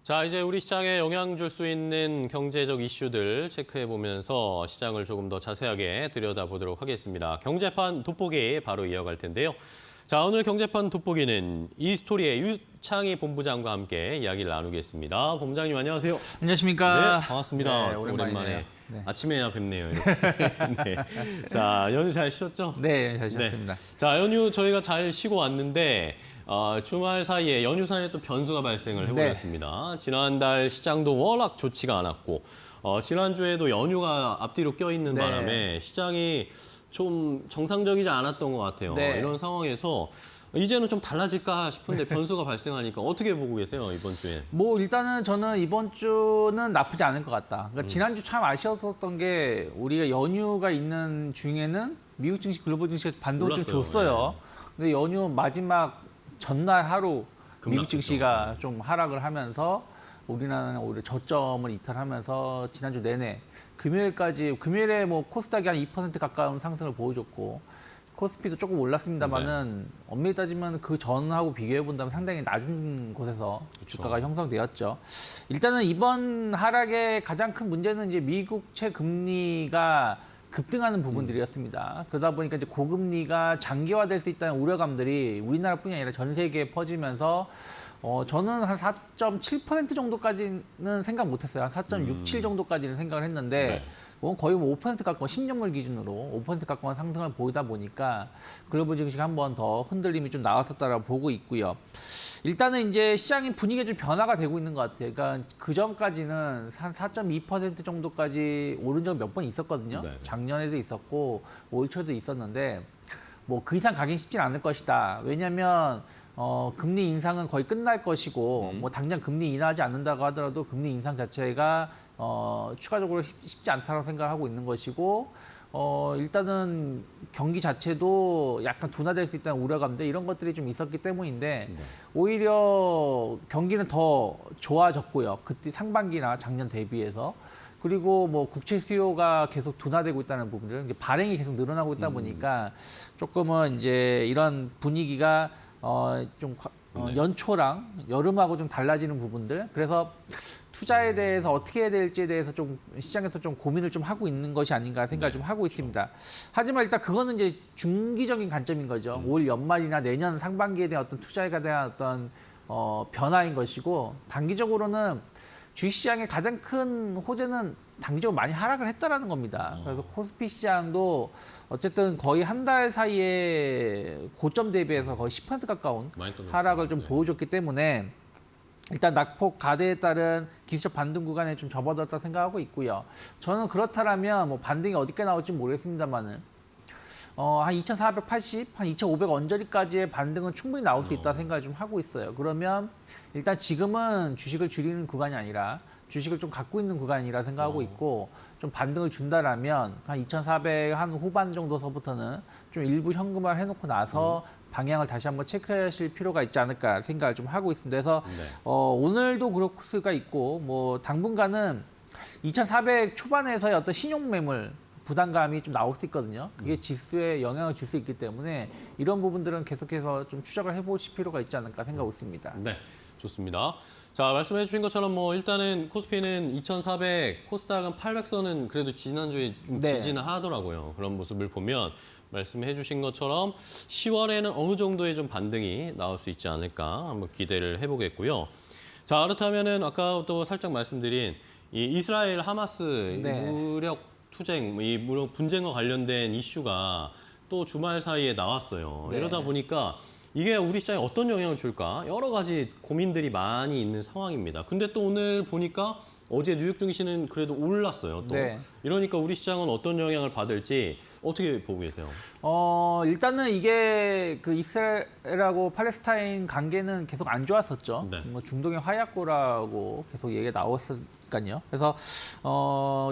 자, 이제 우리 시장에 영향 줄 수 있는 경제적 이슈들 체크해보면서 시장을 조금 더 자세하게 들여다보도록 하겠습니다. 경제판 돋보기 바로 이어갈 텐데요. 자, 오늘 경제판 돋보기는 이스토리의 유창희 본부장과 함께 이야기를 나누겠습니다. 본부장님 안녕하세요. 안녕하십니까. 네, 반갑습니다. 네, 오랜만에. 네. 아침에야 뵙네요. 이렇게. 네. 자, 연휴 잘 쉬었죠? 네, 잘 쉬었습니다. 네. 자, 연휴 저희가 잘 쉬고 왔는데 주말 사이에 연휴 사이에 또 변수가 발생을 해버렸습니다. 네. 지난달 시장도 워낙 좋지가 않았고 지난주에도 연휴가 앞뒤로 껴있는 네. 바람에 시장이 좀 정상적이지 않았던 것 같아요. 네. 이런 상황에서 이제는 좀 달라질까 싶은데 변수가 발생하니까 어떻게 보고 계세요, 이번 주에? 뭐 일단은 저는 이번 주는 나쁘지 않을 것 같다. 그러니까 지난주 참 아쉬웠던 게 우리가 연휴가 있는 중에는 미국 증시, 글로벌 증시가 반등을 좀 줬어요. 근데 연휴 마지막 전날 하루 미국 증시가 좀 하락을 하면서 우리나라는 오히려 저점을 이탈하면서 지난주 내내 금요일에 뭐 코스닥이 한 2% 가까운 상승을 보여줬고 코스피도 조금 올랐습니다만은 엄밀히 따지면 그 전하고 비교해 본다면 상당히 낮은 곳에서 주가가 형성되었죠. 일단은 이번 하락의 가장 큰 문제는 이제 미국채 금리가 급등하는 부분들이었습니다. 그러다 보니까 이제 고금리가 장기화될 수 있다는 우려감들이 우리나라뿐이 아니라 전 세계에 퍼지면서 저는 한 4.7% 정도까지는 생각 못했어요. 한 4.67 정도까지는 생각을 했는데 거의 뭐 5% 가까운 10년물 기준으로 5% 가까운 상승을 보이다 보니까 글로벌 증시가 한 번 더 흔들림이 좀 나왔었다라고 보고 있고요. 일단은 이제 시장의 분위기가 좀 변화가 되고 있는 것 같아요. 그러니까 그 전까지는 한 4.2% 정도까지 오른 적이 몇 번 있었거든요. 네. 작년에도 있었고 올 초에도 있었는데 뭐 그 이상 가긴 쉽진 않을 것이다. 왜냐하면 금리 인상은 거의 끝날 것이고 뭐 당장 금리 인하하지 않는다고 하더라도 금리 인상 자체가 추가적으로 쉽지 않다고 생각을 하고 있는 것이고 일단은 경기 자체도 약간 둔화될 수 있다는 우려감들 이런 것들이 좀 있었기 때문인데 오히려 경기는 더 좋아졌고요. 그때 상반기나 작년 대비해서 그리고 뭐 국채 수요가 계속 둔화되고 있다는 부분들, 이제 발행이 계속 늘어나고 있다 보니까 조금은 이제 이런 분위기가 연초랑 여름하고 좀 달라지는 부분들. 그래서 투자에 대해서 어떻게 해야 될지에 대해서 좀 시장에서 좀 고민을 좀 하고 있는 것이 아닌가 생각을 좀 하고 있습니다. 하지만 일단 그거는 이제 중기적인 관점인 거죠. 올 연말이나 내년 상반기에 대한 어떤 투자에 대한 어떤 변화인 것이고 단기적으로는 주식시장의 가장 큰 호재는 단기적으로 많이 하락을 했다라는 겁니다. 그래서 코스피 시장도 어쨌든 거의 한 달 사이에 고점 대비해서 거의 10% 가까운 하락을 좀 보여줬기 때문에 일단 낙폭 가대에 따른 기술적 반등 구간에 좀 접어들었다 생각하고 있고요. 저는 그렇다면 뭐 반등이 어디까지 나올지 모르겠습니다만은 한 2,480, 한 2,500 언저리까지의 반등은 충분히 나올 수 있다 생각을 좀 하고 있어요. 그러면 일단 지금은 주식을 줄이는 구간이 아니라 주식을 좀 갖고 있는 구간이라 생각하고 있고 좀 반등을 준다라면 한 2,400 한 후반 정도서부터는 좀 일부 현금화를 해놓고 나서 방향을 다시 한번 체크하실 필요가 있지 않을까 생각을 좀 하고 있습니다. 그래서 오늘도 그럴 수가 있고 뭐 당분간은 2,400 초반에서의 어떤 신용 매물 부담감이 좀 나올 수 있거든요. 그게 지수에 영향을 줄 수 있기 때문에 이런 부분들은 계속해서 좀 추적을 해보실 필요가 있지 않을까 생각하고 있습니다. 네, 좋습니다. 자, 말씀해 주신 것처럼 뭐 일단은 코스피는 2,400, 코스닥은 800선은 그래도 지난주에 좀 지지는 하더라고요. 그런 모습을 보면 말씀해 주신 것처럼 10월에는 어느 정도의 좀 반등이 나올 수 있지 않을까 한번 기대를 해보겠고요. 자, 그렇다면은 아까 또 살짝 말씀드린 이 이스라엘 하마스 무력 투쟁, 이 무력 분쟁과 관련된 이슈가 또 주말 사이에 나왔어요. 이러다 보니까 이게 우리 시장에 어떤 영향을 줄까? 여러 가지 고민들이 많이 있는 상황입니다. 근데 또 오늘 보니까 어제 뉴욕 증시는 그래도 올랐어요. 또 이러니까 우리 시장은 어떤 영향을 받을지 어떻게 보고 계세요? 일단은 이게 그 이스라엘하고 팔레스타인 관계는 계속 안 좋았었죠. 뭐 중동의 화약고라고 계속 얘기가 나왔으니까요. 그래서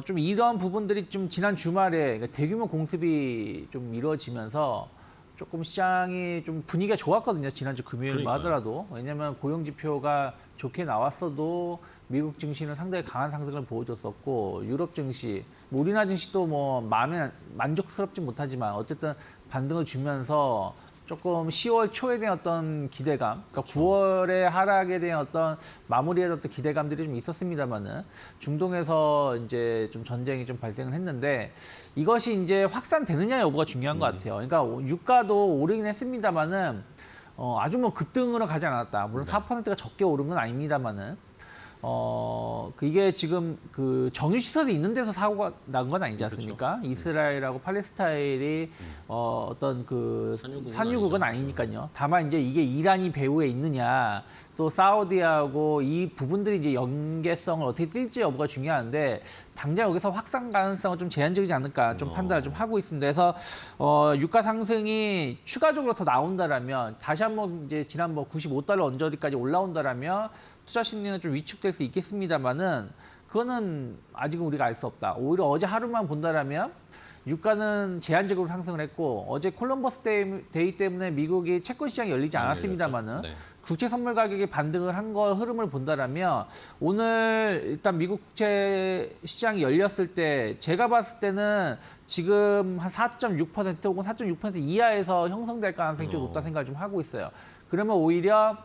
좀 이런 부분들이 좀 지난 주말에 대규모 공습이 좀 이루어지면서 조금 시장이 좀 분위기가 좋았거든요. 지난주 금요일만 하더라도. 왜냐하면 고용지표가 좋게 나왔어도 미국 증시는 상당히 강한 상승을 보여줬었고 유럽 증시, 뭐 우리나라 증시도 뭐 마음에 만족스럽지 못하지만 어쨌든 반등을 주면서 조금 10월 초에 대한 어떤 기대감, 그러니까 9월의 하락에 대한 어떤 마무리에 어떤 기대감들이 좀 있었습니다만은 중동에서 이제 좀 전쟁이 좀 발생을 했는데 이것이 이제 확산되느냐 여부가 중요한 것 같아요. 그러니까 유가도 오르긴 했습니다만은 아주 뭐 급등으로 가지 않았다. 물론 4%가 적게 오른 건 아닙니다만은 이게 지금 그 정유시설이 있는 데서 사고가 난 건 아니지 않습니까? 이스라엘하고 팔레스타인이 어떤 그 산유국은 아니니까요. 다만 이제 이게 이란이 배후에 있느냐, 또 사우디하고 이 부분들이 이제 연계성을 어떻게 띨지 여부가 중요한데 당장 여기서 확산 가능성은 좀 제한적이지 않을까 좀 판단을 좀 하고 있습니다. 그래서 유가 상승이 추가적으로 더 나온다라면 다시 한번 이제 지난 뭐 95달러 언저리까지 올라온다라면 투자 심리는 좀 위축될 수 있겠습니다만은 그거는 아직은 우리가 알 수 없다. 오히려 어제 하루만 본다라면 유가는 제한적으로 상승을 했고 어제 콜럼버스 데이 때문에 미국이 채권 시장이 열리지 않았습니다만은 국채 선물 가격이 반등을 한 거 흐름을 본다라면 오늘 일단 미국 국채 시장이 열렸을 때 제가 봤을 때는 지금 한 4.6% 혹은 4.6% 이하에서 형성될 가능성이 좀 높다 생각을 좀 하고 있어요. 그러면 오히려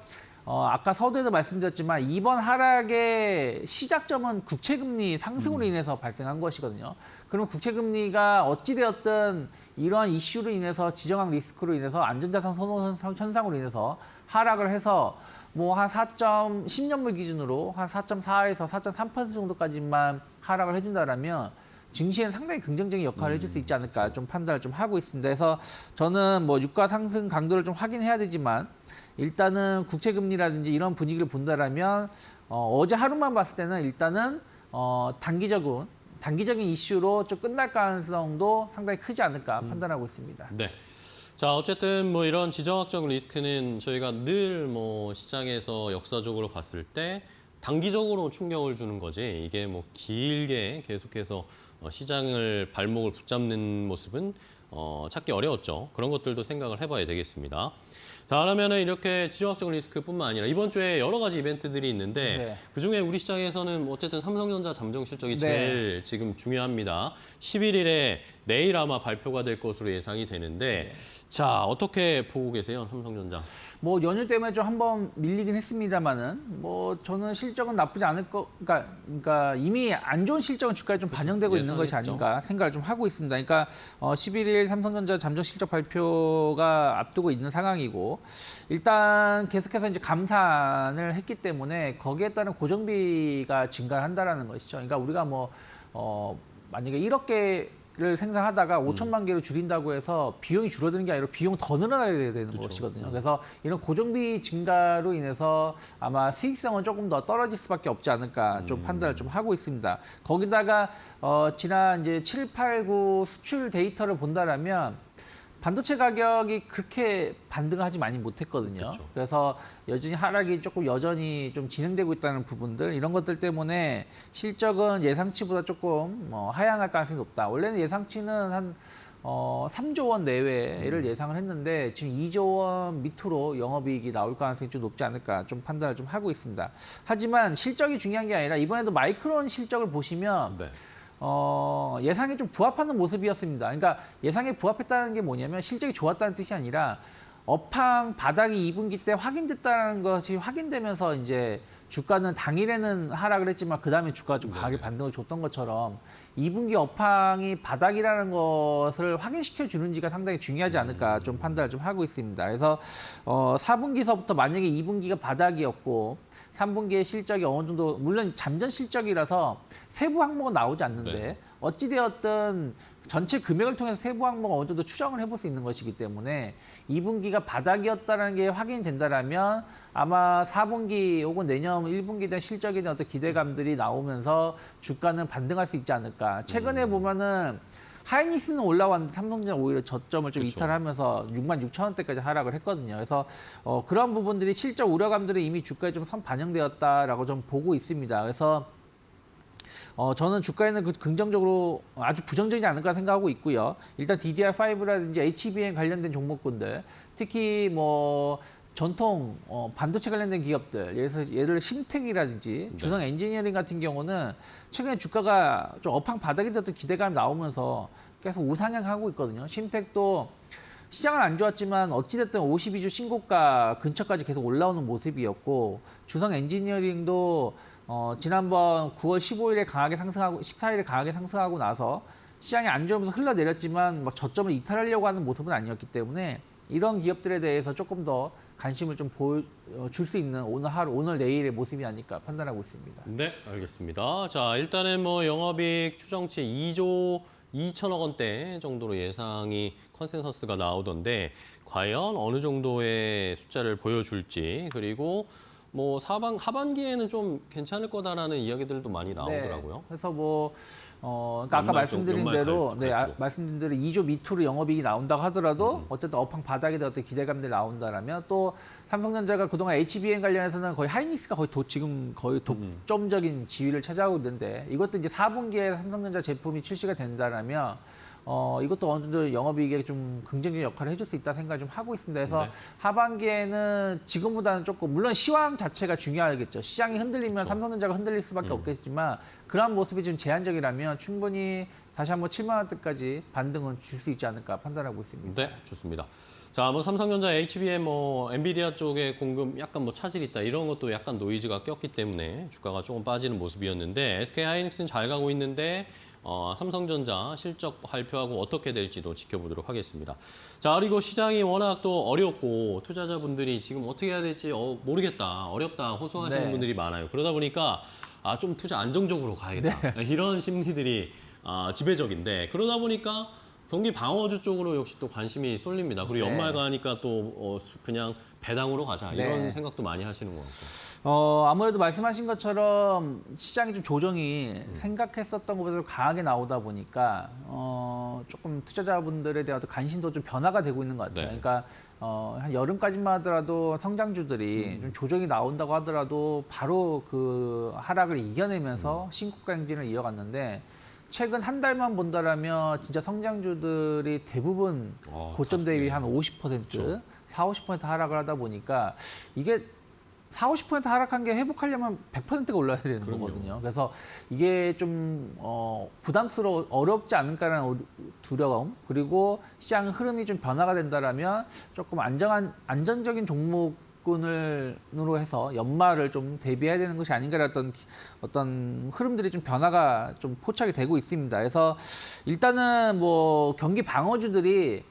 아까 서두에도 말씀드렸지만 이번 하락의 시작점은 국채금리 상승으로 인해서 발생한 것이거든요. 그러면 국채금리가 어찌되었든 이러한 이슈로 인해서 지정학 리스크로 인해서 안전자산 선호 현상으로 인해서 하락을 해서 뭐 한 10년물 기준으로 한 4.4에서 4.3% 정도까지만 하락을 해준다라면 증시에는 상당히 긍정적인 역할을 해줄 수 있지 않을까 좀 판단을 좀 하고 있습니다. 그래서 저는 뭐 유가 상승 강도를 좀 확인해야 되지만 일단은 국채금리라든지 이런 분위기를 본다라면 어제 하루만 봤을 때는 일단은 단기적인 이슈로 좀 끝날 가능성도 상당히 크지 않을까 판단하고 있습니다. 네. 자, 어쨌든 뭐 이런 지정학적 리스크는 저희가 늘 뭐 시장에서 역사적으로 봤을 때 단기적으로 충격을 주는 거지 이게 뭐 길게 계속해서 시장을 발목을 붙잡는 모습은 찾기 어려웠죠. 그런 것들도 생각을 해봐야 되겠습니다. 자, 그러면은 이렇게 지정학적 리스크뿐만 아니라 이번 주에 여러 가지 이벤트들이 있는데 그중에 우리 시장에서는 어쨌든 삼성전자 잠정 실적이 제일 지금 중요합니다. 11일에 내일 아마 발표가 될 것으로 예상이 되는데 자, 어떻게 보고 계세요, 삼성전자? 뭐 연휴 때문에 좀 한번 밀리긴 했습니다만은 뭐 저는 실적은 나쁘지 않을 거 그러니까 이미 안 좋은 실적은 주가에 좀 반영되고 있는 것이 아닌가 생각을 좀 하고 있습니다. 그러니까 11일 삼성전자 잠정 실적 발표가 앞두고 있는 상황이고 일단 계속해서 이제 감산을 했기 때문에 거기에 따른 고정비가 증가한다라는 것이죠. 그러니까 우리가 뭐 만약에 1억 개를 생산하다가 5천만 개로 줄인다고 해서 비용이 줄어드는 게 아니라 비용 더 늘어나야 되는 것이거든요. 그래서 이런 고정비 증가로 인해서 아마 수익성은 조금 더 떨어질 수밖에 없지 않을까 좀 판단을 좀 하고 있습니다. 거기다가 지난 이제 7, 8, 9 수출 데이터를 본다라면 반도체 가격이 그렇게 반등하지 많이 못했거든요. 그래서 여전히 하락이 조금 여전히 좀 진행되고 있다는 부분들 이런 것들 때문에 실적은 예상치보다 조금 하향할 가능성이 높다. 원래는 예상치는 한 3조 원 내외를 예상을 했는데 지금 2조 원 밑으로 영업이익이 나올 가능성이 좀 높지 않을까 좀 판단을 좀 하고 있습니다. 하지만 실적이 중요한 게 아니라 이번에도 마이크론 실적을 보시면 예상에 좀 부합하는 모습이었습니다. 그러니까 예상에 부합했다는 게 뭐냐면 실적이 좋았다는 뜻이 아니라 업황 바닥이 2분기 때 확인됐다는 것이 확인되면서 이제 주가는 당일에는 하락을 했지만 그 다음에 주가가 좀 강하게 반등을 줬던 것처럼 2분기 업황이 바닥이라는 것을 확인시켜 주는지가 상당히 중요하지 않을까 좀 판단을 좀 하고 있습니다. 그래서 4분기서부터 만약에 2분기가 바닥이었고 3분기의 실적이 어느 정도 물론 잠전 실적이라서 세부 항목은 나오지 않는데 어찌되었든 전체 금액을 통해서 세부 항목을 어느 정도 추정을 해볼 수 있는 것이기 때문에 2분기가 바닥이었다는 게 확인된다라면 아마 4분기 혹은 내년 1분기에 대한 실적에 대한 어떤 기대감들이 나오면서 주가는 반등할 수 있지 않을까. 최근에 보면은 하이닉스는 올라왔는데 삼성전자 오히려 저점을 좀 이탈하면서 66,000원대까지 하락을 했거든요. 그래서 그런 부분들이 실적 우려감들이 이미 주가에 좀 반영되었다라고 좀 보고 있습니다. 그래서 저는 주가에는 긍정적으로 아주 부정적이지 않을까 생각하고 있고요. 일단 DDR5라든지 HBM 관련된 종목군들, 특히 뭐 전통 반도체 관련된 기업들, 예를 들어 심텍이라든지 주성 엔지니어링 같은 경우는 최근에 주가가 좀 업황 바닥이 됐던 기대감이 나오면서 계속 우상향하고 있거든요. 심텍도 시장은 안 좋았지만 어찌됐든 52주 신고가 근처까지 계속 올라오는 모습이었고 주성 엔지니어링도 지난번 9월 15일에 강하게 상승하고 14일에 강하게 상승하고 나서 시장이 안 좋으면서 흘러내렸지만 막 저점을 이탈하려고 하는 모습은 아니었기 때문에 이런 기업들에 대해서 조금 더 관심을 좀 줄 수 있는 오늘 하루, 오늘 내일의 모습이 아닐까 판단하고 있습니다. 네, 알겠습니다. 자, 일단은 뭐 영업이익 추정치 2조 2천억 원대 정도로 예상이 컨센서스가 나오던데 과연 어느 정도의 숫자를 보여줄지 그리고 뭐 하반기에는 좀 괜찮을 거다라는 이야기들도 많이 나오더라고요. 네, 그래서 뭐 그러니까 아까 연말 말씀드린 연말 대로 갈수록. 말씀드린 대로 2조 밑으로 영업이익이 나온다고 하더라도 어쨌든 업황 바닥에 대한 어떤 기대감들이 나온다라면 또 삼성전자가 그동안 HBM 관련해서는 거의 하이닉스가 지금 거의 독점적인 지위를 차지하고 있는데 이것도 이제 4분기에 삼성전자 제품이 출시가 된다라면 이것도 어느 정도 영업이익에 좀 긍정적인 역할을 해줄 수 있다 생각을 좀 하고 있습니다. 그래서 네. 하반기에는 지금보다는 조금 물론 시황 자체가 중요하겠죠. 시장이 흔들리면 그렇죠. 삼성전자가 흔들릴 수밖에 없겠지만 그러한 모습이 좀 제한적이라면 충분히 다시 한번 7만 원대까지 반등은 줄 수 있지 않을까 판단하고 있습니다. 네, 좋습니다. 자, 뭐 삼성전자, HBM, 뭐 엔비디아 쪽에 공급 약간 뭐 차질이 있다 이런 것도 약간 노이즈가 꼈기 때문에 주가가 조금 빠지는 모습이었는데 SK 하이닉스는 잘 가고 있는데 삼성전자 실적 발표하고 어떻게 될지도 지켜보도록 하겠습니다. 자, 그리고 시장이 워낙 또 어렵고 투자자분들이 지금 어떻게 해야 될지 모르겠다, 어렵다 호소하시는 네. 분들이 많아요. 그러다 보니까 좀 투자 안정적으로 가야겠다. 이런 심리들이 지배적인데 그러다 보니까 경기 방어주 쪽으로 역시 또 관심이 쏠립니다. 그리고 네. 연말 가니까 또 그냥 배당으로 가자 이런 네. 생각도 많이 하시는 것 같고. 아무래도 말씀하신 것처럼 시장이 좀 조정이 생각했었던 것보다 강하게 나오다 보니까 조금 투자자분들에 대한 관심도 좀 변화가 되고 있는 것 같아요. 네. 그러니까 한 여름까지만 하더라도 성장주들이 좀 조정이 나온다고 하더라도 바로 그 하락을 이겨내면서 신고가 행진을 이어갔는데 최근 한 달만 본다라면 진짜 성장주들이 대부분 고점 대비 한 50%, 그렇죠. 40, 50% 하락을 하다 보니까 이게 40, 50% 하락한 게 회복하려면 100%가 올라야 되는 그럼요. 거거든요. 그래서 이게 좀 어렵지 않을까라는 두려움 그리고 시장 흐름이 좀 변화가 된다라면 조금 안전적인 종목군으로 해서 연말을 좀 대비해야 되는 것이 아닌가라는 어떤 흐름들이 좀 변화가 좀 포착이 되고 있습니다. 그래서 일단은 뭐 경기 방어주들이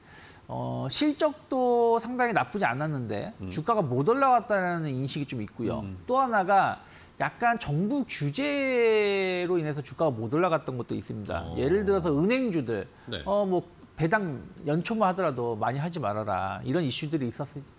실적도 상당히 나쁘지 않았는데 주가가 못 올라갔다는 인식이 좀 있고요. 또 하나가 약간 정부 규제로 인해서 주가가 못 올라갔던 것도 있습니다. 예를 들어서 은행주들, 네. 뭐 배당 연초만 하더라도 많이 하지 말아라 이런 이슈들이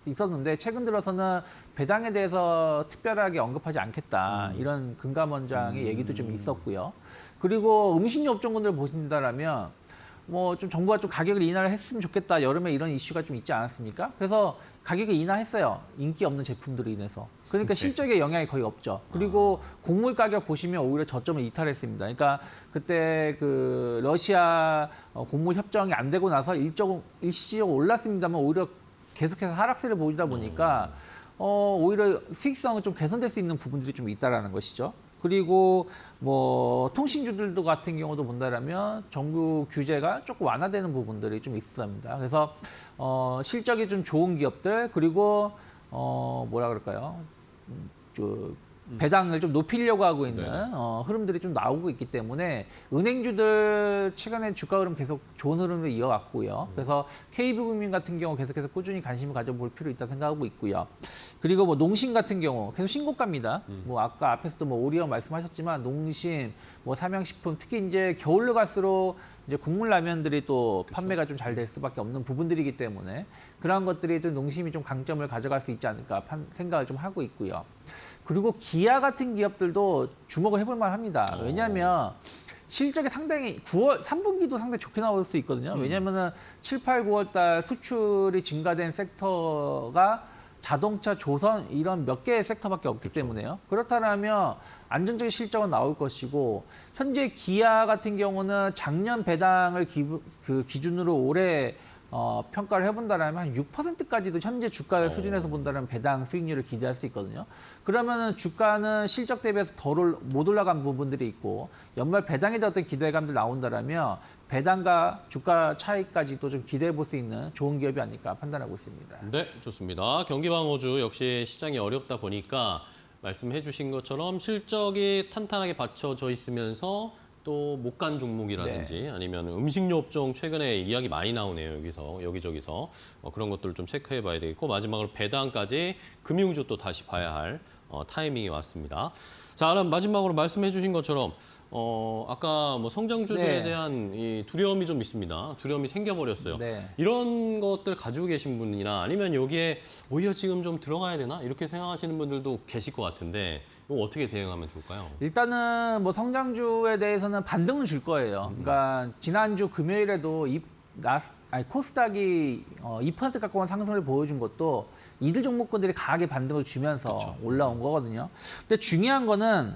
있었는데 최근 들어서는 배당에 대해서 특별하게 언급하지 않겠다 이런 금감원장의 얘기도 좀 있었고요. 그리고 음식료 업종군들 보신다라면 뭐 좀 정부가 좀 가격을 인하를 했으면 좋겠다. 여름에 이런 이슈가 좀 있지 않았습니까? 그래서 가격을 인하했어요. 인기 없는 제품들로 인해서. 그러니까 실적에 영향이 거의 없죠. 그리고 곡물 가격 보시면 오히려 저점을 이탈했습니다. 그러니까 그때 그 러시아 곡물 협정이 안 되고 나서 일시적으로 올랐습니다만 오히려 계속해서 하락세를 보이다 보니까 오히려 수익성은 좀 개선될 수 있는 부분들이 좀 있다라는 것이죠. 그리고 뭐 통신주들도 같은 경우도 본다라면 정부 규제가 조금 완화되는 부분들이 좀 있습니다. 그래서 실적이 좀 좋은 기업들 그리고 뭐라 그럴까요? 배당을 좀 높이려고 하고 있는 흐름들이 좀 나오고 있기 때문에 은행주들 최근에 주가 흐름 계속 좋은 흐름을 이어왔고요. 그래서 KB금융 같은 경우 계속해서 꾸준히 관심을 가져볼 필요 있다 생각하고 있고요. 그리고 뭐 농심 같은 경우 계속 신고가입니다. 뭐 아까 앞에서도 뭐 오리온 말씀하셨지만 농심, 뭐 삼양식품 특히 이제 겨울로 갈수록 이제 국물 라면들이 또 판매가 좀 잘 될 수밖에 없는 부분들이기 때문에 그러한 것들이 또 농심이 좀 강점을 가져갈 수 있지 않을까 생각을 좀 하고 있고요. 그리고 기아 같은 기업들도 주목을 해볼 만합니다. 왜냐하면 실적이 상당히 3분기도 상당히 좋게 나올 수 있거든요. 왜냐하면은 7, 8, 9월 달 수출이 증가된 섹터가 자동차, 조선 이런 몇 개의 섹터밖에 없기 때문에요. 그렇다면 안정적인 실적은 나올 것이고 현재 기아 같은 경우는 작년 배당을 기준으로 올해 평가를 해본다라면 한 6%까지도 현재 주가 수준에서 본다면 배당 수익률을 기대할 수 있거든요. 그러면은 주가는 실적 대비해서 못 올라간 부분들이 있고 연말 배당에 대한 어떤 기대감들 나온다라면 배당과 주가 차이까지도 좀 기대해 볼 수 있는 좋은 기업이 아닐까 판단하고 있습니다. 네, 좋습니다. 경기방어주 역시 시장이 어렵다 보니까 말씀해 주신 것처럼 실적이 탄탄하게 받쳐져 있으면서 또 못 간 종목이라든지 아니면 음식료 업종 최근에 이야기 많이 나오네요. 여기저기서 그런 것들을 좀 체크해 봐야 되겠고 마지막으로 배당까지 금융주 또 다시 봐야 할 타이밍이 왔습니다. 자, 그럼 마지막으로 말씀해 주신 것처럼 아까 뭐 성장주들에 대한 이 두려움이 좀 있습니다. 두려움이 생겨버렸어요. 네. 이런 것들 가지고 계신 분이나 아니면 여기에 오히려 지금 좀 들어가야 되나 이렇게 생각하시는 분들도 계실 것 같은데 이거 어떻게 대응하면 좋을까요? 일단은 뭐 성장주에 대해서는 반등은 줄 거예요. 그러니까 지난주 금요일에도 코스닥이 2% 가까운 상승을 보여준 것도 이들 종목군들이 강하게 반등을 주면서 올라온 거거든요. 근데 중요한 거는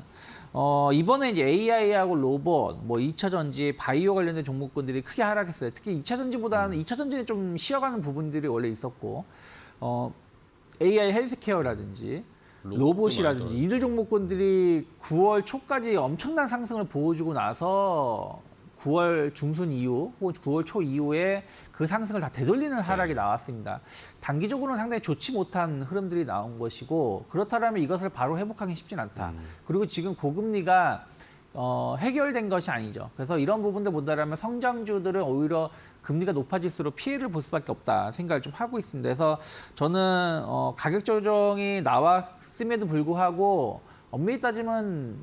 이번에 이제 AI하고 로봇, 뭐 2차 전지, 바이오 관련된 종목군들이 크게 하락했어요. 특히 2차 전지보다는 2차 전지는 좀 쉬어가는 부분들이 원래 있었고, AI 헬스케어라든지 로봇이라든지 이들 종목군들이 9월 초까지 엄청난 상승을 보여주고 나서 9월 중순 이후 혹은 9월 초 이후에 그 상승을 다 되돌리는 하락이 나왔습니다. 단기적으로는 상당히 좋지 못한 흐름들이 나온 것이고 그렇다면 이것을 바로 회복하기 쉽진 않다. 그리고 지금 고금리가 해결된 것이 아니죠. 그래서 이런 부분들 본다면 성장주들은 오히려 금리가 높아질수록 피해를 볼 수밖에 없다 생각을 좀 하고 있습니다. 그래서 저는 가격 조정이 나왔음에도 불구하고 엄밀히 따지면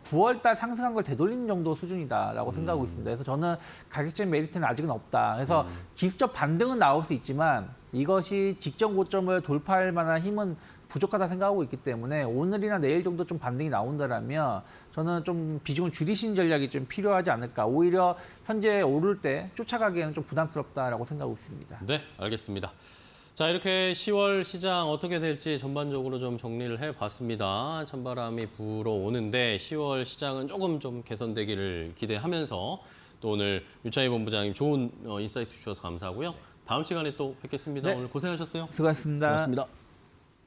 9월달 상승한 걸 되돌리는 정도 수준이다라고 생각하고 있습니다. 그래서 저는 가격적인 메리트는 아직은 없다. 그래서 기술적 반등은 나올 수 있지만 이것이 직전 고점을 돌파할 만한 힘은 부족하다 생각하고 있기 때문에 오늘이나 내일 정도 좀 반등이 나온다라면 저는 좀 비중을 줄이신 전략이 좀 필요하지 않을까. 오히려 현재 오를 때 쫓아가기에는 좀 부담스럽다라고 생각하고 있습니다. 네, 알겠습니다. 자, 이렇게 10월 시장 어떻게 될지 전반적으로 좀 정리를 해봤습니다. 찬바람이 불어오는데 10월 시장은 조금 좀 개선되기를 기대하면서 또 오늘 유창희 본부장님 좋은 인사이트 주셔서 감사하고요. 다음 시간에 또 뵙겠습니다. 네. 오늘 고생하셨어요. 수고하셨습니다. 고맙습니다.